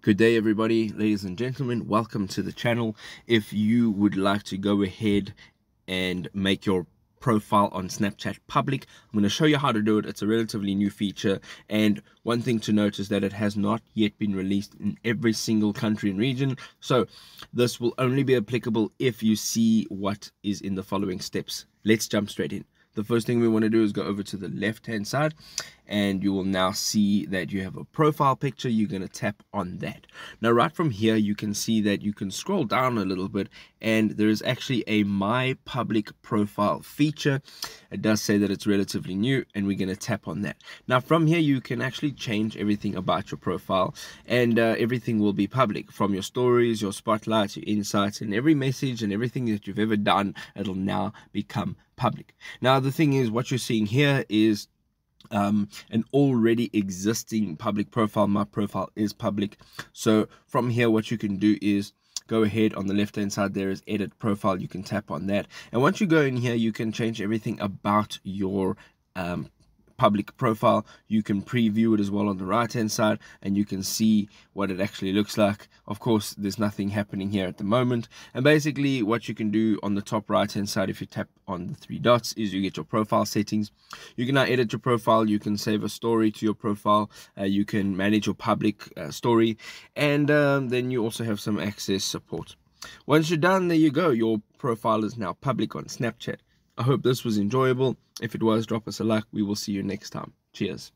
Good day, everybody, ladies and gentlemen. Welcome to the channel. If you would like to go ahead and make your profile on Snapchat public, I'm going to show you how to do it. It's a relatively new feature, and one thing to note is that it has not yet been released in every single country and region. So this will only be applicable if you see what is in the following steps. Let's jump straight in. The first thing we want to do is go over to the left hand side, and you will now see that you have a profile picture. You're going to tap on that. Now right from here you can see that you can scroll down a little bit, and there is actually a my public profile feature. It does say that it's relatively new, and we're going to tap on that. Now from here you can actually change everything about your profile, and everything will be public, from your stories, your spotlights, your insights, and every message and everything that you've ever done. It'll now become public. Now the thing is, what you're seeing here is an already existing public profile. My profile is public. So from here what you can do is go ahead. On the left hand side there is edit profile. You can tap on that, and once you go in here you can change everything about your public profile. You can preview it as well on the right hand side, and you can see what it actually looks like. Of course, there's nothing happening here at the moment, and basically what you can do on the top right hand side, if you tap on the three dots, is you get your profile settings. You can now edit your profile. You can save a story to your profile. You can manage your public story, and then you also have some access support. Once you're done, there you go. Your profile is now public on Snapchat. I hope this was enjoyable. If it was, drop us a like. We will see you next time. Cheers.